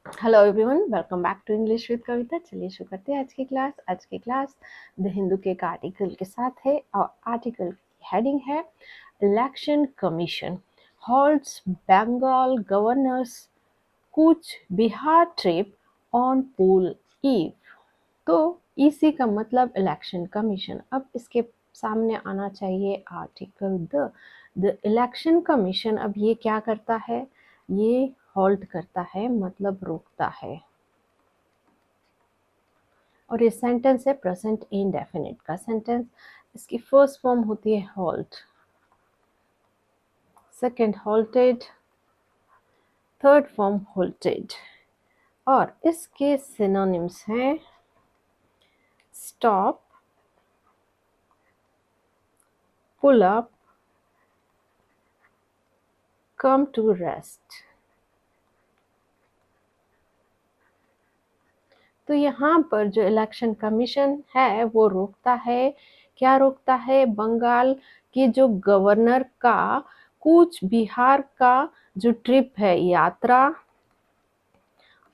Hello everyone, welcome back to English with Kavita. चलिए शुरू करते हैं आज की क्लास द हिंदू के एक आर्टिकल के साथ है और आर्टिकल की हेडिंग है election commission holds Bengal governor's Cooch Behar trip on poll eve. तो इसी का मतलब इलेक्शन कमीशन। अब इसके सामने आना चाहिए आर्टिकल द इलेक्शन कमीशन। अब ये क्या करता है? ये हॉल्ट करता है, मतलब रोकता है। और ये सेंटेंस है प्रेजेंट इंडेफिनिट का सेंटेंस। इसकी फर्स्ट फॉर्म होती है halt, second halted, third form halted. और इसके सिनोनिम्स हैं stop, pull up, come to rest. तो यहाँ पर जो इलेक्शन कमीशन है वो रोकता है, क्या रोकता है? बंगाल के जो गवर्नर का कूच बिहार का जो ट्रिप है, यात्रा,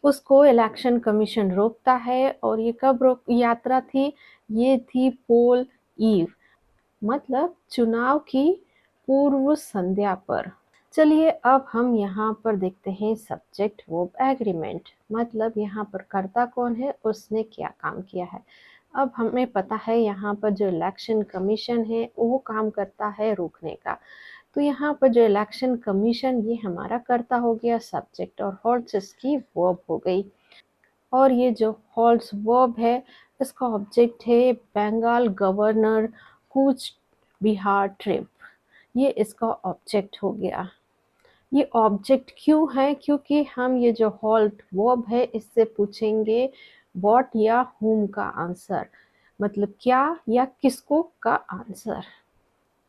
उसको इलेक्शन कमीशन रोकता है। और ये कब यात्रा थी? ये थी पोल ईव, मतलब चुनाव की पूर्व संध्या पर। चलिए अब हम यहाँ पर देखते हैं सब्जेक्ट वर्ब एग्रीमेंट, मतलब यहाँ पर कर्ता कौन है, उसने क्या काम किया है। अब हमें पता है यहाँ पर जो इलेक्शन कमीशन है वो काम करता है रोकने का। तो यहाँ पर जो इलेक्शन कमीशन, ये हमारा कर्ता हो गया सब्जेक्ट, और होल्ड्स इसकी वर्ब हो गई। और ये जो होल्ड्स वर्ब है इसका ऑब्जेक्ट है बंगाल गवर्नर कूच बिहार ट्रिप, ये इसका ऑब्जेक्ट हो गया। ये ऑब्जेक्ट क्यों है? क्योंकि हम ये जो हॉल्ट वर्ब है इससे पूछेंगे व्हाट या whom का आंसर, मतलब क्या या किसको का आंसर।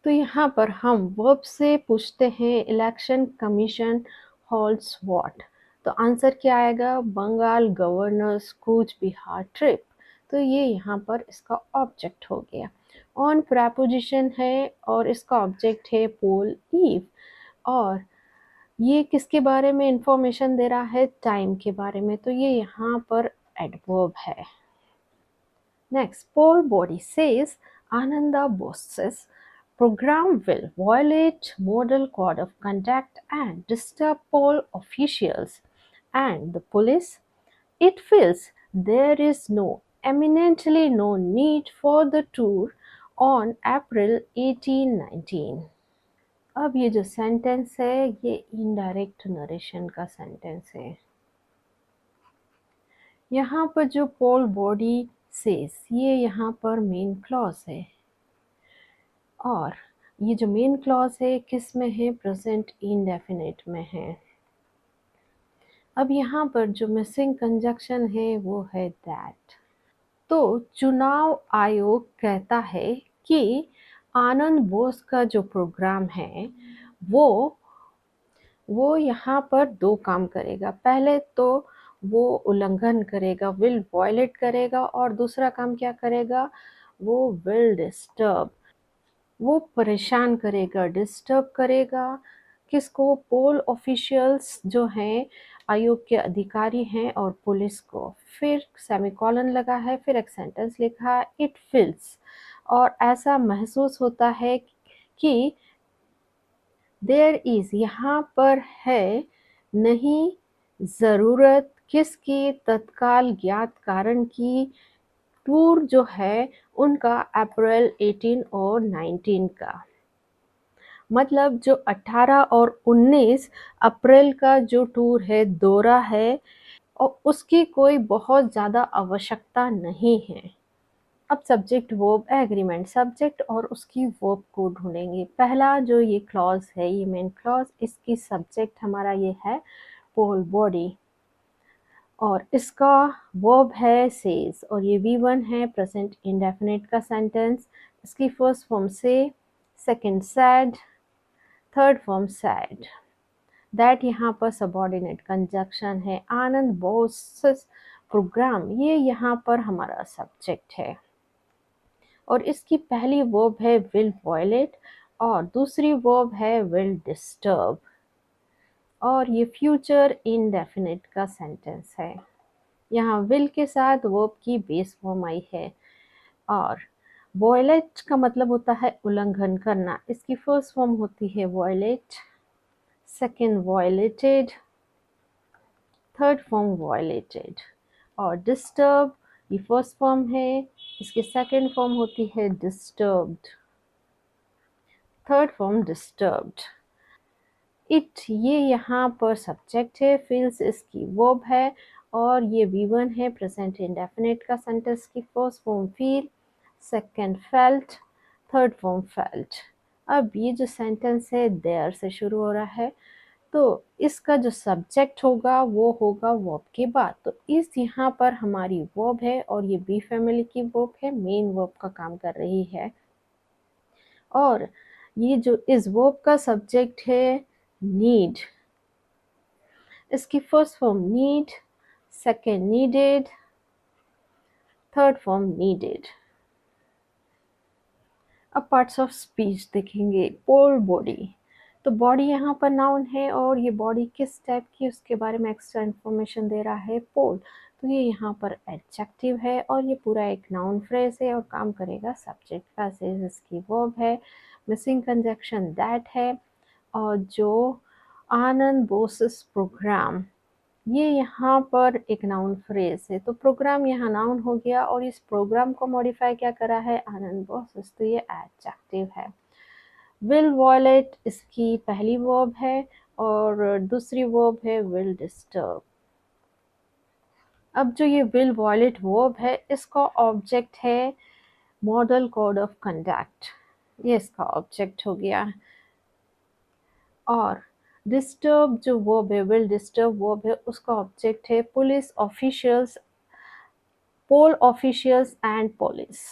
तो यहाँ पर हम वर्ब से पूछते हैं इलेक्शन कमीशन होल्ड्स व्हाट, तो आंसर क्या आएगा? Bengal governor's Cooch Behar trip. तो ये यहाँ पर इसका ऑब्जेक्ट हो गया। ऑन प्रेपोजिशन है और इसका ऑब्जेक्ट है पोल ईव। और ये किसके बारे में इंफॉर्मेशन दे रहा है? टाइम के बारे में। तो ये यहाँ पर एडवर्ब है। Next, poll body says Ananda Bose's program will violate model code of conduct and disturb poll officials and the police. It feels there is eminently no need for the tour on April 1819. अब ये जो sentence है ये indirect narration का sentence है। यहाँ पर जो पोल बॉडी सेज, ये यहाँ पर मेन क्लॉज है। और ये जो मेन क्लॉज है किस में है? प्रेजेंट इंडेफिनिट में है। अब यहाँ पर जो मिसिंग कंजक्शन है वो है दैट। तो चुनाव आयोग कहता है कि आनंद बोस का जो प्रोग्राम है वो यहाँ पर दो काम करेगा। पहले तो वो उल्लंघन करेगा, विल वॉयलेट करेगा, और दूसरा काम क्या करेगा? वो विल डिस्टर्ब, वो परेशान करेगा, डिस्टर्ब करेगा। किसको? पोल ऑफिशियल्स जो हैं, आयोग के अधिकारी हैं, और पुलिस को। फिर सेमीकोलन लगा है, फिर एक सेंटेंस लिखा है इट फील्स, और ऐसा महसूस होता है कि देयर इज, यहाँ पर है नहीं ज़रूरत किसकी? तत्काल ज्ञात कारण की। टूर जो है उनका अप्रैल 18 और 19 का, मतलब जो 18 और 19 अप्रैल का जो टूर है, दौरा है, और उसकी कोई बहुत ज़्यादा आवश्यकता नहीं है। अब सब्जेक्ट वर्ब एग्रीमेंट, सब्जेक्ट और उसकी वर्ब को ढूंढेंगे। पहला जो ये क्लॉज है, ये मेन क्लॉज, इसकी सब्जेक्ट हमारा ये है पोल बॉडी, और इसका वर्ब है सेज, और ये V1 है प्रेजेंट इंडेफिनिट का सेंटेंस। इसकी फर्स्ट फॉर्म से, second sad, third form sad. That यहाँ पर सबऑर्डिनेट कंजक्शन है। आनंद बोस प्रोग्राम, ये यहाँ पर हमारा सब्जेक्ट है, और इसकी पहली वर्ब है विल वॉयलेट और दूसरी वर्ब है विल डिस्टर्ब। और ये फ्यूचर इंडेफिनिट का सेंटेंस है। यहाँ विल के साथ वर्ब की बेस फॉर्म आई है। और वॉयलेट का मतलब होता है उल्लंघन करना। इसकी फर्स्ट फॉर्म होती है violate, second violated, third form violated. और डिस्टर्ब ये फर्स्ट फॉर्म है, इसकी सेकेंड फॉर्म होती है disturbed, third form disturbed. It ये यहाँ पर सब्जेक्ट है, फील्स इसकी वर्ब है, और ये V1 है प्रेजेंट इंडेफिनिट का सेंटेंस की first form feel, second felt, third form felt. अब ये जो सेंटेंस है देयर से शुरू हो रहा है, तो इसका जो सब्जेक्ट होगा वो होगा वर्ब के बाद। तो इस यहाँ पर हमारी वर्ब है और ये बी फैमिली की वर्ब है, मेन वर्ब का काम कर रही है। और ये जो इस वर्ब का सब्जेक्ट है नीड, इसकी first form need, second needed, third form needed. अब पार्ट्स ऑफ स्पीच देखेंगे। पोल बॉडी, तो बॉडी यहाँ पर नाउन है और ये बॉडी किस टाइप की उसके बारे में एक्स्ट्रा इन्फॉर्मेशन दे रहा है पोल, तो ये यहाँ पर एडजेक्टिव है और ये पूरा एक नाउन फ्रेज है और काम करेगा सब्जेक्ट का से, जिसकी वर्ब है, मिसिंग कंजक्शन दैट है। और जो आनंद बोसेस प्रोग्राम, ये यहाँ पर एक नाउन फ्रेज है, तो प्रोग्राम यहाँ नाउन हो गया और इस प्रोग्राम को मॉडिफाई क्या करा है आनंद बोसेस, तो ये एडजेक्टिव है। विल वॉयलेट इसकी पहली वर्ब है और दूसरी वर्ब है विल डिस्टर्ब। अब जो ये विल वॉयलेट वर्ब है इसका ऑब्जेक्ट है मॉडल कोड ऑफ कंडक्ट, ये इसका ऑब्जेक्ट हो गया। और डिस्टर्ब जो वर्ब है, विल डिस्टर्ब वर्ब है, उसका ऑब्जेक्ट है police officials, poll officials and police.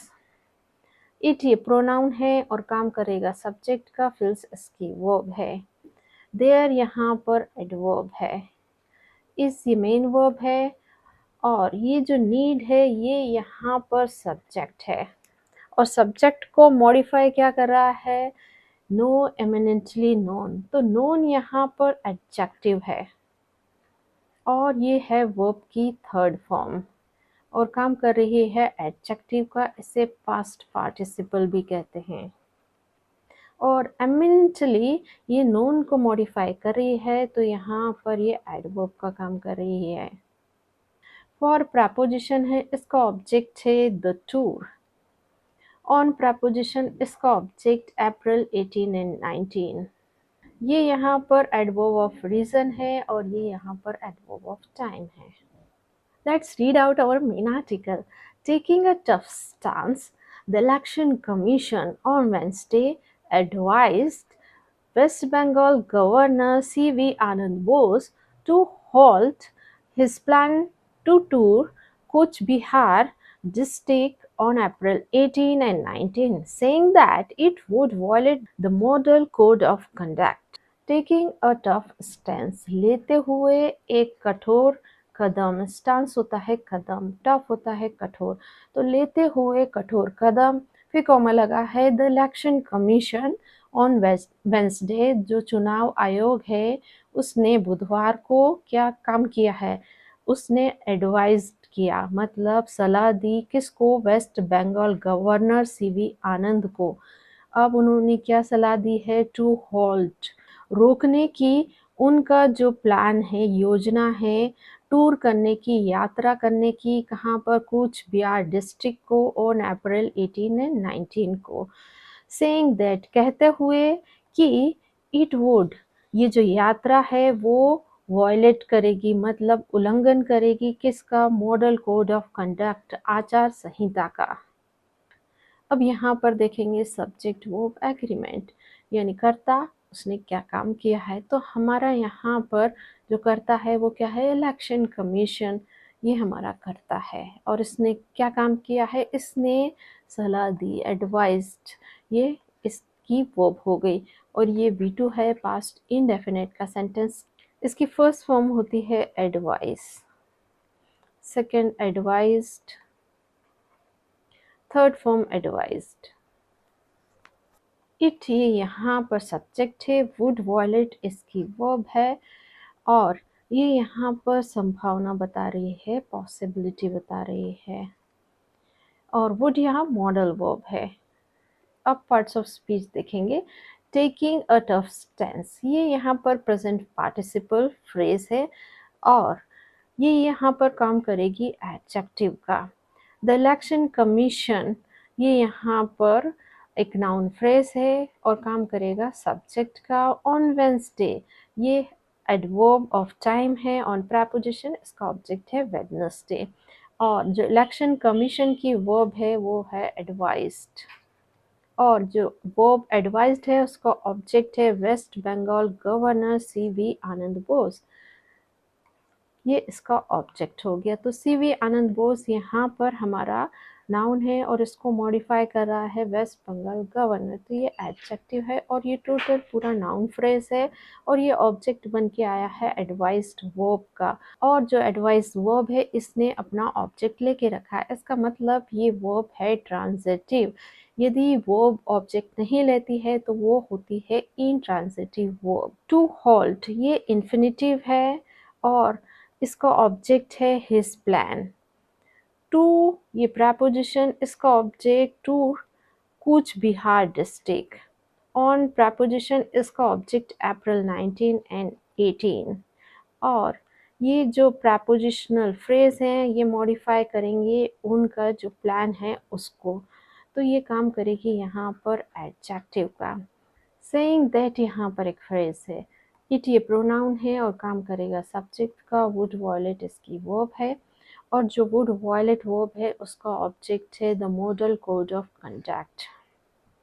It ये प्रोनाउन है और काम करेगा सब्जेक्ट का, फिल्स इसकी वर्ब है। देयर यहाँ पर एडवर्ब है, इस ये मेन वर्ब है। और ये जो नीड है ये यहाँ पर सब्जेक्ट है और सब्जेक्ट को मॉडिफाई क्या कर रहा है, नो एमिनेंटली नोन, तो नोन यहाँ पर एडजेक्टिव है और ये है वर्ब की थर्ड फॉर्म और काम कर रही है एडजेक्टिव का, इसे पास्ट पार्टिसिपल भी कहते हैं। और एमिनेंटली ये नोन को मॉडिफाई कर रही है, तो यहाँ पर ये एडवर्ब का काम कर रही है। फॉर प्रपोजिशन है, इसका ऑब्जेक्ट है द टूर। ऑन प्रपोजिशन इसका ऑब्जेक्ट अप्रैल 18 एंड 19। ये यहाँ पर एडवर्ब ऑफ रीजन है और ये यहाँ पर एडवर्ब ऑफ टाइम है। Let's read out our main article. Taking a tough stance, the Election Commission on Wednesday advised West Bengal Governor C.V. Anand Bose to halt his plan to tour Coach Bihar district on April 18 and 19, saying that it would violate the Model Code of Conduct. Taking a tough stance, लेते हुए एक कठोर कदम, stance होता है कदम, tough होता है कठोर, तो लेते हुए कठोर कदम। फिर कॉमा लगा है the election commission on Wednesday, जो चुनाव आयोग है उसने बुधवार को क्या काम किया है, उसने एडवाइज किया, मतलब सलाह दी, किसको, वेस्ट बंगाल गवर्नर सीवी आनंद को। अब उन्होंने क्या सलाह दी है, टू हॉल्ट रोकने की, उनका जो प्लान है, योजना है, टूर करने की, यात्रा करने की, कहाँ पर, कूच बिहार डिस्ट्रिक्ट को ऑन अप्रैल 18 एंड 19 को। सेइंग दैट कहते हुए कि इट वुड ये जो यात्रा है वो वॉयलेट करेगी, मतलब उल्लंघन करेगी किसका, मॉडल कोड ऑफ कंडक्ट आचार संहिता का। अब यहाँ पर देखेंगे सब्जेक्ट वर्ब एग्रीमेंट, यानी कर्ता उसने क्या काम किया है, तो हमारा यहाँ पर जो करता है वो क्या है, इलेक्शन कमीशन, ये हमारा करता है और इसने क्या काम किया है, इसने सलाह दी, एडवाइज्ड, ये इसकी वर्ब हो गई। और ये V2 है पास्ट इंडेफिनिट का सेंटेंस, इसकी फर्स्ट फॉर्म होती है advice, second advised, third form advised. It ये यहाँ पर सब्जेक्ट है, वुड वॉयलेट इसकी वर्ब है और ये यहाँ पर संभावना बता रही है, पॉसिबिलिटी बता रही है। और वुड यहाँ मॉडल वर्ब है। अब पार्ट्स ऑफ स्पीच देखेंगे। टेकिंग अ टफ स्टैंस, ये यहाँ पर प्रेजेंट पार्टिसिपल फ्रेज है और ये यहाँ पर काम करेगी एडजेक्टिव का। द इलेक्शन कमीशन, ये यहाँ पर एक नाउन फ्रेज है और काम करेगा सब्जेक्ट का। ऑन वेंसडे, ये एडवर्ब ऑफ टाइम है। ऑन प्रपोजिशन, इसका ऑब्जेक्ट है वेडनेसडे। और जो इलेक्शन कमीशन की वर्ब है वो है एडवाइज्ड, और जो वर्ब एडवाइज्ड है उसका ऑब्जेक्ट है वेस्ट बंगाल गवर्नर सीवी आनंद बोस। ये इसका ऑब्जेक्ट हो गया। तो सीवी आनंद बोस यहाँ पर हमारा नाउन है और इसको मॉडिफाई कर रहा है वेस्ट बंगाल गवर्नर। तो ये एडजेक्टिव है और ये टोटल पूरा नाउन फ्रेज है और ये ऑब्जेक्ट बन के आया है एडवाइज्ड वर्ब का। और जो एडवाइज्ड वर्ब है इसने अपना ऑब्जेक्ट लेके रखा है। इसका मतलब ये वर्ब है ट्रांजिटिव। यदि वर्ब ऑब्जेक्ट नहीं लेती है तो वो होती है इंट्रांजिटिव वर्ब। टू हॉल्ट, ये इन्फिनिटिव है और इसका ऑब्जेक्ट है हिज प्लान। टू, ये प्रपोजिशन, इसका object to Cooch Behar district. On preposition, इसका ऑब्जेक्ट अप्रैल 19 एंड 18। और ये जो प्रपोजिशनल फ्रेज हैं ये मॉडिफाई करेंगे उनका जो प्लान है उसको। तो ये काम करेगी यहाँ पर एडजेक्टिव का। सेइंग दैट, यहाँ पर एक फ्रेज है। इट ये प्रोनाउन है और काम करेगा सब्जेक्ट का। वुड वॉयलेट इसकी वर्ब है और जो वुड वॉयलेट वर्ब है उसका ऑब्जेक्ट है the model code of conduct.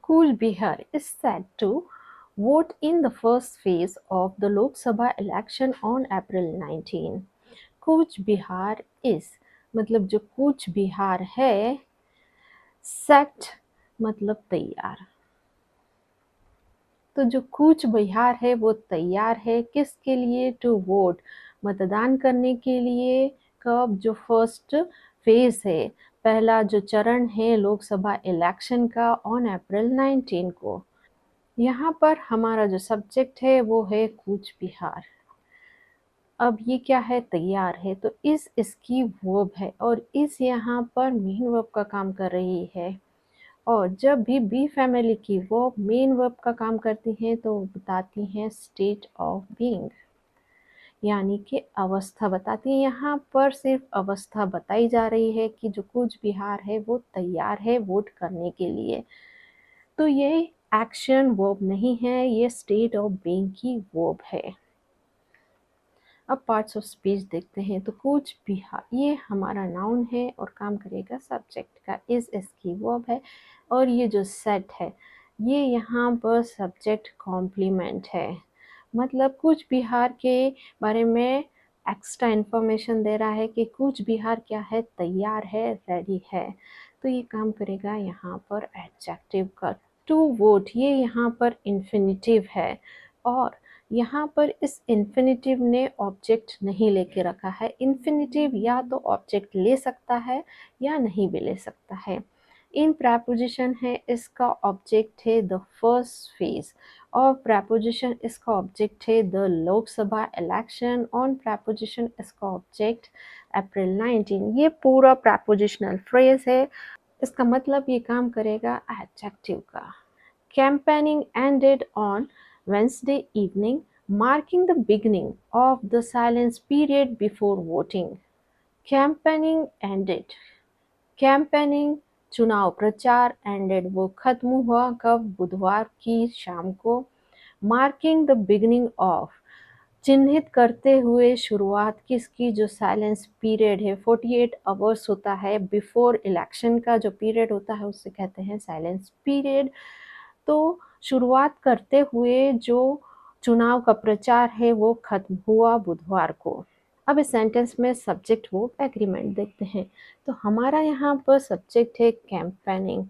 Cool Bihar is set to vote in the first phase of the Lok Sabha election on April 19. Cooch Behar इस, मतलब जो कूच बिहार है, सेट मतलब तैयार। तो जो कूच बिहार है वो तैयार है किसके लिए? टू वोट, मतदान करने के लिए। कब? जो फर्स्ट फेज है, पहला जो चरण है लोकसभा इलेक्शन का, ऑन अप्रैल 19 को। यहाँ पर हमारा जो सब्जेक्ट है वो है कूच बिहार। अब ये क्या है? तैयार है। तो इस इसकी वर्ब है और इस यहाँ पर मेन वर्ब का काम कर रही है। और जब भी बी फैमिली की वर्ब मेन वर्ब का काम करती हैं तो बताती हैं स्टेट ऑफ बीइंग, यानी कि अवस्था बताती है। यहाँ पर सिर्फ अवस्था बताई जा रही है कि जो कूच बिहार है वो तैयार है वोट करने के लिए। तो ये एक्शन वर्ब नहीं है, ये स्टेट ऑफ बीइंग की वर्ब है। अब पार्ट्स ऑफ स्पीच देखते हैं। तो कूच बिहार ये हमारा नाउन है और काम करेगा सब्जेक्ट का। इज इसकी वर्ब है और ये जो सेट है ये यहाँ पर सब्जेक्ट कॉम्प्लीमेंट है। मतलब कूच बिहार के बारे में एक्स्ट्रा इन्फॉर्मेशन दे रहा है कि कूच बिहार क्या है? तैयार है, रेडी है। तो ये काम करेगा यहाँ पर एडजेक्टिव का। टू वोट, ये यहाँ पर इन्फिनिटिव है और यहाँ पर इस इन्फिनिटिव ने ऑब्जेक्ट नहीं लेके रखा है। इन्फिनिटिव या तो ऑब्जेक्ट ले सकता है या नहीं भी ले सकता है। इन प्रपोजिशन है, इसका ऑब्जेक्ट है द फर्स्ट फेज। और प्रपोजिशन इसका ऑब्जेक्ट है the Lok Sabha election. On preposition इसका ऑब्जेक्ट अप्रैल 19। ये पूरा प्रपोजिशनल फ्रेज है। इसका मतलब ये काम करेगा एडजेक्टिव का। Campaigning ended on Wednesday evening, marking the beginning of the silence period before voting. Campaigning ended. Campaigning चुनाव प्रचार, ended वो खत्म हुआ कब? बुधवार की शाम को। Marking the beginning of चिन्हित करते हुए शुरुआत किसकी? जो साइलेंस पीरियड है 48 आवर्स होता है बिफोर इलेक्शन का जो पीरियड होता है उससे कहते हैं साइलेंस पीरियड। तो शुरुआत करते हुए जो चुनाव का प्रचार है वो खत्म हुआ बुधवार को। अब इस सेंटेंस में सब्जेक्ट वर्ब एग्रीमेंट देखते हैं। तो हमारा यहाँ पर सब्जेक्ट है कैंपेनिंग।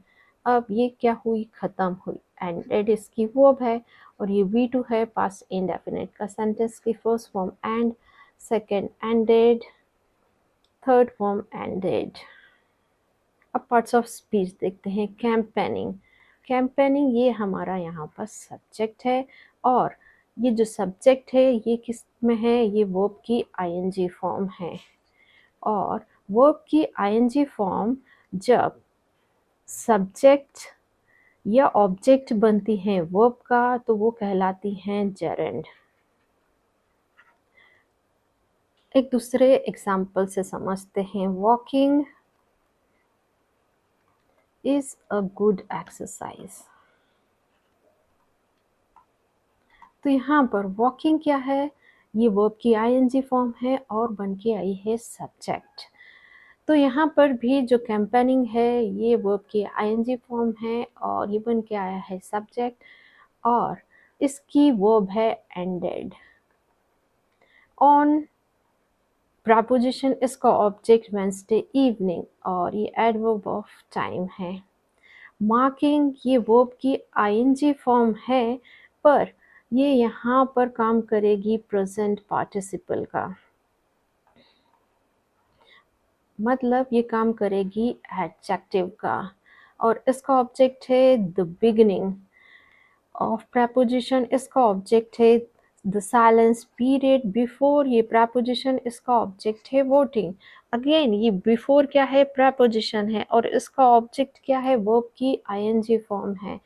अब ये क्या हुई? खत्म हुई। एंडेड इसकी वर्ब है और ये V2 है पास्ट इंडेफिनिट का। सेंटेंस की first form and, second ended, third form ended. अब पार्ट्स ऑफ स्पीच देखते हैं। कैंपेनिंग, कैंपेनिंग ये हमारा यहाँ पर सब्जेक्ट है और ये जो सब्जेक्ट है ये किस में है, ये वर्ब की आईएनजी फॉर्म है। और वर्ब की आईएनजी फॉर्म जब सब्जेक्ट या ऑब्जेक्ट बनती हैं वर्ब का तो वो कहलाती हैं जेरेंड। एक दूसरे एग्जाम्पल से समझते हैं। Walking is a good exercise. तो यहाँ पर वॉकिंग क्या है, ये वर्ब की आईएनजी फॉर्म है और बन के आई है सब्जेक्ट। तो यहाँ पर भी जो कैंपेनिंग है ये वर्ब की आईएनजी फॉर्म है और ये बन के आया है सब्जेक्ट, और इसकी वर्ब है एंडेड। ऑन प्रपोजिशन इसका ऑब्जेक्ट वेंसडे इवनिंग और ये एडवर्ब ऑफ टाइम है। मार्किंग ये वर्ब की आईएनजी फॉर्म है पर ये यहाँ पर काम करेगी प्रेजेंट पार्टिसिपल का, मतलब ये काम करेगी एडजेक्टिव का, और इसका ऑब्जेक्ट है द बिगिनिंग ऑफ प्रपोजिशन, इसका ऑब्जेक्ट है द साइलेंस पीरियड बिफोर, ये प्रपोजिशन इसका ऑब्जेक्ट है वोटिंग। अगेन ये बिफोर क्या है, प्रपोजिशन है, और इसका ऑब्जेक्ट क्या है, वर्ब की आईएनजी फॉर्म है।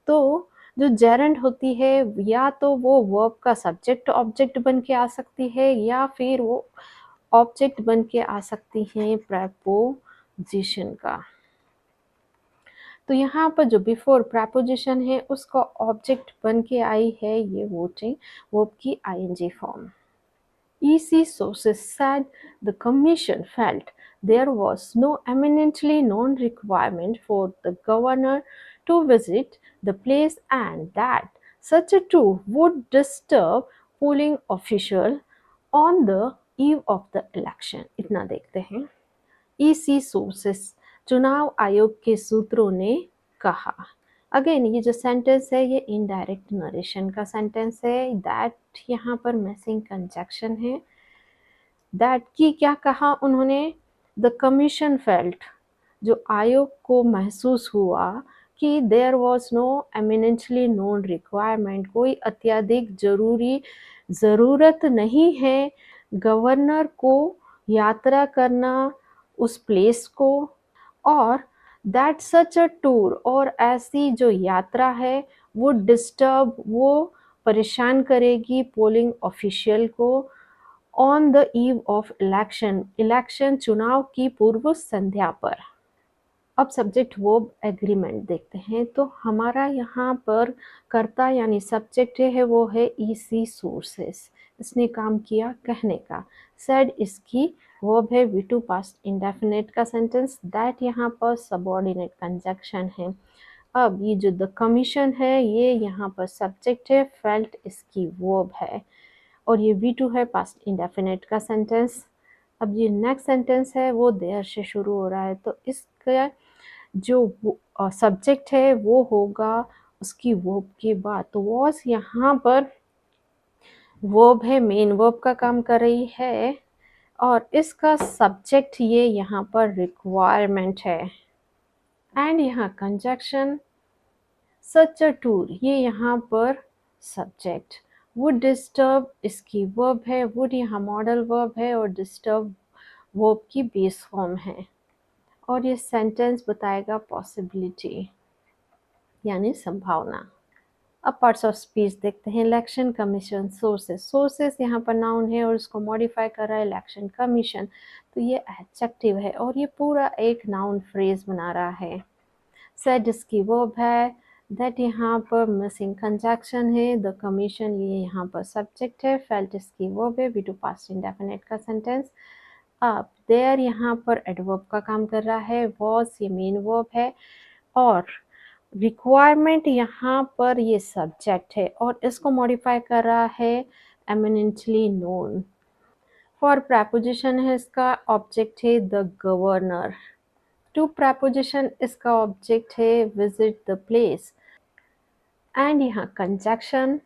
तो जो जेरेंड होती है या तो वो वर्ब का सब्जेक्ट ऑब्जेक्ट बन के आ सकती है या फिर वो ऑब्जेक्ट बन के आ सकती हैं प्रपोजिशन का। तो यहाँ पर जो बिफोर प्रपोजिशन है उसका ऑब्जेक्ट बन के आई है ये वोटिंग वर्ब की ING form. EC sources said the commission felt there was no eminently known requirement for the governor to visit the place and that such a tour would disturb polling official on the eve of the election। इतना देखते हैं। EC sources चुनाव आयोग के सूत्रों ने कहा। Again ये जो सेंटेंस है ये इनडायरेक्ट नरेशन का सेंटेंस है। दैट यहाँ पर मिसिंग कंजक्शन है। दैट की क्या कहा उन्होंने, द कमीशन फेल्ट जो आयोग को महसूस हुआ कि there was no eminently known requirement, कोई अत्यधिक ज़रूरत नहीं है गवर्नर को यात्रा करना उस प्लेस को, और दैट सच अ टूर और ऐसी जो यात्रा है वो डिस्टर्ब वो परेशान करेगी पोलिंग ऑफिशियल को on the eve of election चुनाव की पूर्व संध्या पर। अब सब्जेक्ट वर्ब एग्रीमेंट देखते हैं। तो हमारा यहाँ पर कर्ता यानी सब्जेक्ट है वो है ईसी सोर्सेस, इसने काम किया कहने का। सेड इसकी वर्ब है V2 पास्ट इंडेफिनिट का सेंटेंस। दैट यहाँ पर सबऑर्डिनेट कंजक्शन है। अब ये जो द कमीशन है ये यहाँ पर सब्जेक्ट है, फेल्ट इसकी वर्ब है, और ये V2 है पास्ट इंडेफिनिट का सेंटेंस। अब ये नेक्स्ट सेंटेंस है वो देयर से शुरू हो रहा है, तो इसका जो सब्जेक्ट है वो होगा उसकी वर्ब के बाद। तो वॉज यहाँ पर वर्ब है, मेन वर्ब का काम कर रही है, और इसका सब्जेक्ट ये यहाँ पर रिक्वायरमेंट है। एंड यहाँ कंजक्शन सच अ टूर, ये यहाँ पर सब्जेक्ट। वुड डिस्टर्ब इसकी वर्ब है, वुड यहाँ मॉडल वर्ब है और डिस्टर्ब वर्ब की बेस फॉर्म है, और ये सेंटेंस बताएगा पॉसिबिलिटी यानी संभावना। अब पार्ट्स ऑफ स्पीच देखते हैं। इलेक्शन कमीशन सोर्सेस यहाँ पर नाउन है और इसको मॉडिफाई कर रहा है इलेक्शन कमीशन, तो ये एडजेक्टिव है और ये पूरा एक नाउन फ्रेज बना रहा है। सेड इसकी वर्ब है, दैट यहाँ पर मिसिंग कंजक्शन है, द कमीशन ये यहाँ पर सब्जेक्ट है, फेल्ट इसकी वर्ब है, V2 पास्ट इंडेफिनिट का सेंटेंस। अब देयर यहाँ पर एडवर्ब का काम कर रहा है, वॉज ये मेन वर्ब है, और रिक्वायरमेंट यहाँ पर ये सब्जेक्ट है और इसको मॉडिफाई कर रहा है एमिनेंटली नोन। फॉर प्रपोजिशन है इसका ऑब्जेक्ट है द गवर्नर। टू प्रपोजिशन इसका ऑब्जेक्ट है विजिट द प्लेस। एंड यहाँ कंजक्शन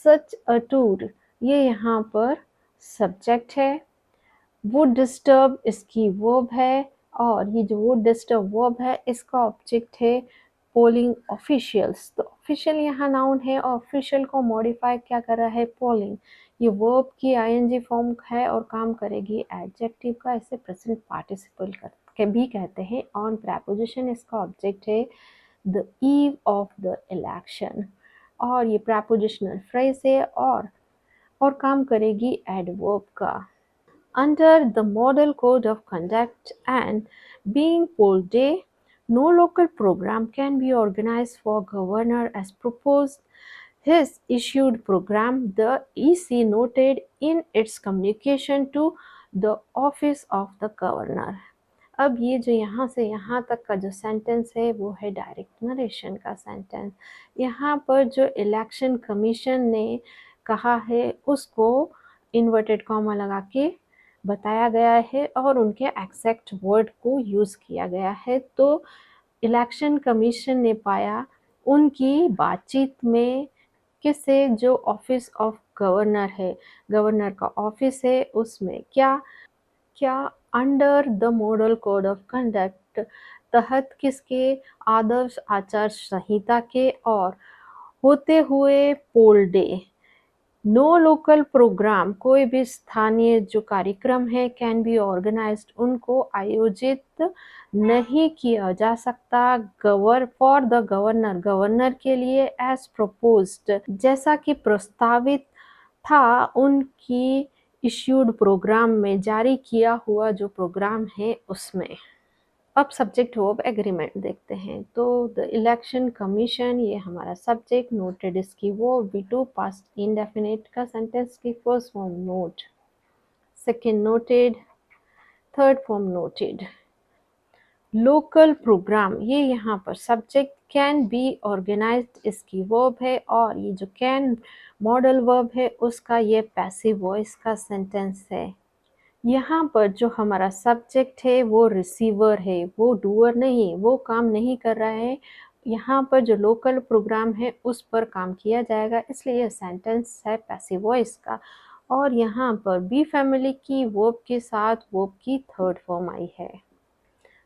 सच अ टूर ये यहाँ पर सब्जेक्ट है। वुड डिस्टर्ब इसकी वर्ब है और ये जो वुड डिस्टर्ब वर्ब है इसका ऑब्जेक्ट है पोलिंग ऑफिशियल्स, तो ऑफिशियल यहाँ नाउन है, ऑफिशियल को मॉडिफाई क्या कर रहा है, पोलिंग। ये वर्ब की आईएनजी फॉर्म है और काम करेगी एडजेक्टिव का, इसे प्रेजेंट पार्टिसिपल के भी कहते हैं। ऑन प्रेपोजिशन इसका ऑब्जेक्ट है the eve of the election, और ये प्रेपोजिशनल फ्रेज है और काम करेगी एडवर्ब का। Under the Model Code of Conduct and being poll day, no local program can be organized for governor as proposed. His issued program, the EC noted in its communication to the office of the governor. अब ये जो यहाँ से यहाँ तक का जो sentence है वो है डायरेक्ट नरेशन का सेंटेंस। यहाँ पर जो इलेक्शन कमीशन ने कहा है उसको इन्वर्टेड कॉमा लगा के बताया गया है और उनके एग्जैक्ट वर्ड को यूज़ किया गया है। तो इलेक्शन कमीशन ने पाया उनकी बातचीत में किससे, जो ऑफिस ऑफ गवर्नर है, गवर्नर का ऑफिस है, उसमें क्या under the model code of conduct, तहत किसके, आदर्श आचार संहिता के, और होते हुए poll day. No local program, कोई भी स्थानीय जो कार्यक्रम है, कैन बी ऑर्गेनाइज्ड, उनको आयोजित नहीं किया जा सकता, फॉर द गवर्नर, गवर्नर के लिए, एज प्रपोज्ड, जैसा कि प्रस्तावित था उनकी इश्यूड प्रोग्राम में, जारी किया हुआ जो प्रोग्राम है उसमें। अब सब्जेक्ट वर्ब एग्रीमेंट देखते हैं। तो द इलेक्शन कमीशन, ये हमारा सब्जेक्ट, नोटेड इसकी वर्ब, V2 पास्ट इंडेफिनिट का सेंटेंस की first form note, second noted, third form noted. Local program, ये यहाँ पर सब्जेक्ट, कैन बी ऑर्गेनाइज्ड इसकी वर्ब है, और ये जो कैन मॉडल वर्ब है उसका ये पैसिव वॉइस का सेंटेंस है। यहाँ पर जो हमारा सब्जेक्ट है वो रिसीवर है, वो डूअर नहीं, वो काम नहीं कर रहा है। यहाँ पर जो लोकल प्रोग्राम है उस पर काम किया जाएगा, इसलिए यह सेंटेंस है पैसिव वॉइस का। और यहाँ पर बी फैमिली की वर्ब के साथ वर्ब की थर्ड फॉर्म आई है।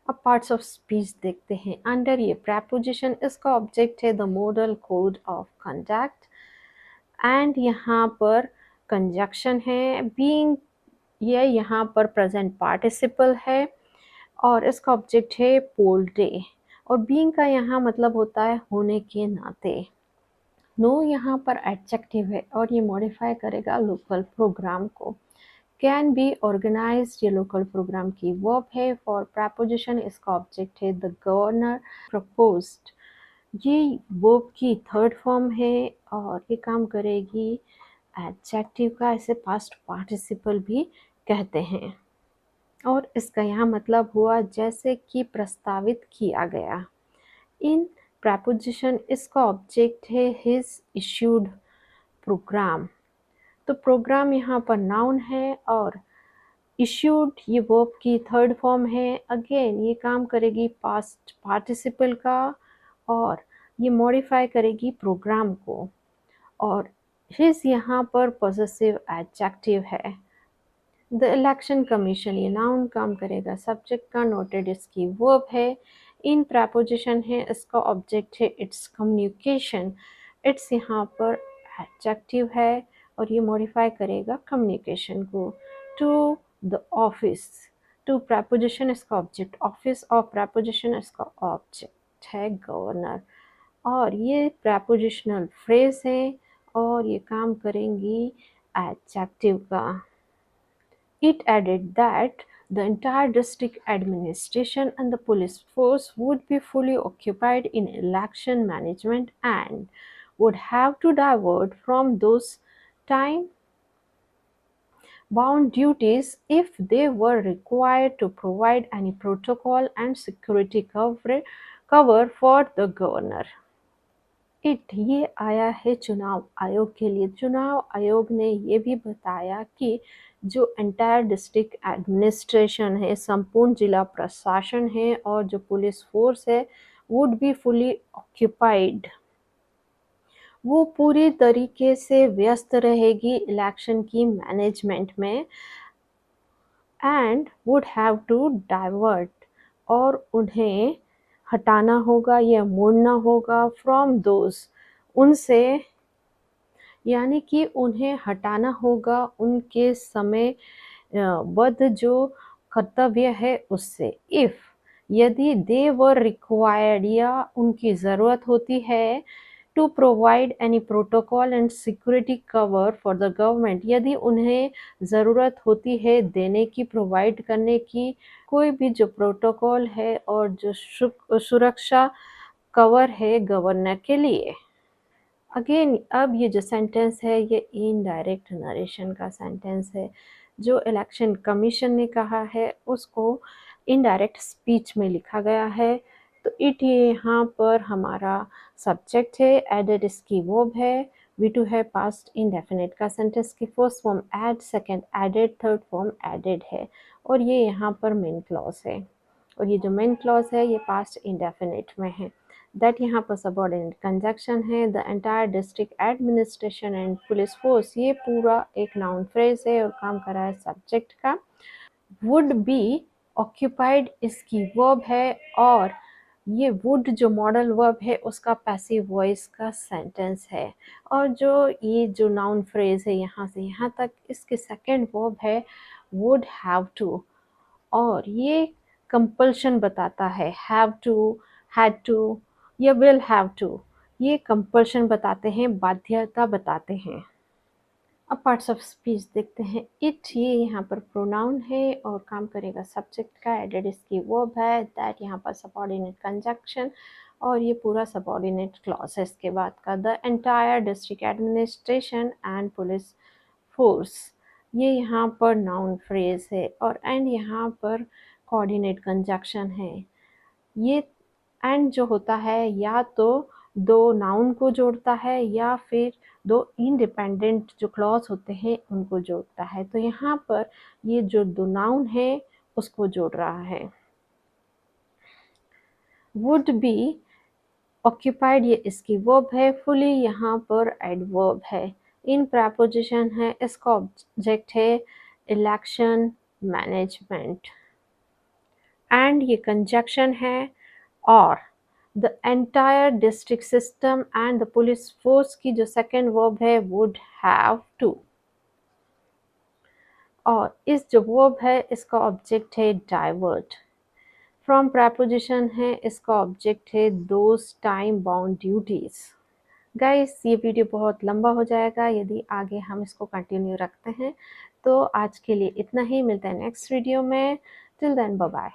अब पार्ट्स ऑफ स्पीच देखते हैं। अंडर ये प्रेपोजिशन, इसका ऑब्जेक्ट है the model code of conduct, and यहाँ पर कंजक्शन है, बीइंग ये यहाँ पर प्रेजेंट पार्टिसिपल है, और इसका ऑब्जेक्ट है पोल डे, और बीइंग का यहाँ मतलब होता है होने के नाते। नो यहाँ पर एडजेक्टिव है और ये मॉडिफाई करेगा लोकल प्रोग्राम को। कैन बी ऑर्गेनाइज्ड, ये लोकल प्रोग्राम की वर्ब है। फॉर प्रेपोजिशन, इसका ऑब्जेक्ट है द गवर्नर प्रपोज्ड, ये वर्ब की थर्ड फॉर्म है और ये काम करेगी एडजेक्टिव का, इसे पास्ट पार्टिसिपल भी कहते हैं। और इसका यहाँ मतलब हुआ जैसे कि प्रस्तावित किया गया। इन प्रेपोजिशन, इसका ऑब्जेक्ट है हिज इश्यूड प्रोग्राम, तो प्रोग्राम यहाँ पर नाउन है और इश्यूड ये वर्ब की थर्ड फॉर्म है। अगेन ये काम करेगी पास्ट पार्टिसिपल का और ये मॉडिफाई करेगी प्रोग्राम को, और हिज यहाँ पर पॉसेसिव एडजेक्टिव है। द इलेक्शन कमीशन, ये नाउन काम करेगा सब्जेक्ट का, नोटेड इसकी वर्ब है। इन प्रेपोजिशन है, इसका ऑब्जेक्ट है इट्स कम्युनिकेशन, इट्स यहाँ पर एडजेक्टिव है और ये मॉडिफाई करेगा कम्युनिकेशन को। To the office, to preposition इसका ऑब्जेक्ट ऑफिस, और प्रेपोजिशन इसका ऑब्जेक्ट है गवर्नर, और ये प्रेपोजिशनल फ्रेज है और ये काम करेंगी एडजेक्टिव का। It added that the entire district administration and the police force would be fully occupied in election management and would have to divert from those time bound duties if they were required to provide any protocol and security cover for the governor. ये आया है चुनाव आयोग के लिए। चुनाव आयोग ने ये भी बताया कि जो एंटायर डिस्ट्रिक्ट एडमिनिस्ट्रेशन है, संपूर्ण जिला प्रशासन है, और जो पुलिस फोर्स है वुड बी फुली ऑक्यूपाइड, वो पूरी तरीके से व्यस्त रहेगी इलेक्शन की मैनेजमेंट में, and would have to divert, और उन्हें हटाना होगा या मोड़ना होगा फ्रॉम दोज, उनसे, यानी कि उन्हें हटाना होगा उनके समय बद्ध जो कर्तव्य है उससे। इफ, यदि दे वर रिक्वायर्ड, या उनकी ज़रूरत होती है, to provide any protocol and security cover for the government, यदि उन्हें ज़रूरत होती है देने की, प्रोवाइड करने की, कोई भी जो प्रोटोकॉल है और जो सुरक्षा कवर है गवर्नर के लिए। अगेन अब ये जो सेंटेंस है ये इनडायरेक्ट नरेशन का सेंटेंस है। जो इलेक्शन कमीशन ने कहा है उसको इनडायरेक्ट स्पीच में लिखा गया है। तो इट ये यहाँ पर हमारा सब्जेक्ट है, एडेड इसकी वर्ब है, वी टू है पास्ट इंडेफिनिट का सेंटेंस की first form add, second added, third form added है, और ये यहाँ पर मेन क्लॉज है। और ये जो मेन क्लॉज है ये पास्ट इंडेफिनिट में है। दैट यहाँ पर सबऑर्डिनेट कंजक्शन है। The entire district administration and police force, ये पूरा एक नाउन फ्रेज है और काम कर रहा है सब्जेक्ट का। वुड बी ऑक्यूपाइड इसकी वर्ब है, और ये वुड जो मॉडल वर्ब है उसका पैसिव वॉइस का सेंटेंस है। और जो ये जो नाउन फ्रेज है यहाँ से यहाँ तक, इसके सेकंड वर्ब है वुड हैव टू, और ये कंपल्शन बताता है, हैव टू, हैड टू या विल हैव टू, ये कंपल्शन बताते हैं, बाध्यता बताते हैं। अब पार्ट्स ऑफ स्पीच देखते हैं। इट ये यहाँ पर प्रोनाउन है और काम करेगा सब्जेक्ट का, एडेड इसकी वर्ब है, दैट यहाँ पर सबऑर्डिनेट कंजक्शन, और ये पूरा सबऑर्डिनेट क्लॉज है इसके बाद का। The entire district administration and police force, ये यहाँ पर नाउन फ्रेज है, और एंड यहाँ पर कोऑर्डिनेट कंजक्शन है। ये एंड जो होता है या तो दो नाउन को जोड़ता है या फिर दो इंडिपेंडेंट जो क्लॉज होते हैं उनको जोड़ता है। तो यहाँ पर ये जो दो नाउन है उसको जोड़ रहा है। वुड बी ऑक्यूपाइड ये इसकी वर्ब है, फुली यहाँ पर एडवर्ब है। इन प्रपोजिशन है, इसका ऑब्जेक्ट है इलेक्शन मैनेजमेंट, एंड ये कंजक्शन है, और the entire district system and the police force की जो सेकेंड वर्ब है वुड हैव टू, और इस जो वर्ब है इसका ऑब्जेक्ट है डाइवर्ट। फ्रॉम प्रपोजिशन है, इसका ऑब्जेक्ट है those time bound duties. Guys ये वीडियो बहुत लंबा हो जाएगा यदि आगे हम इसको कंटिन्यू रखते हैं। तो आज के लिए इतना ही, मिलता है नेक्स्ट वीडियो में। Till then bye bye.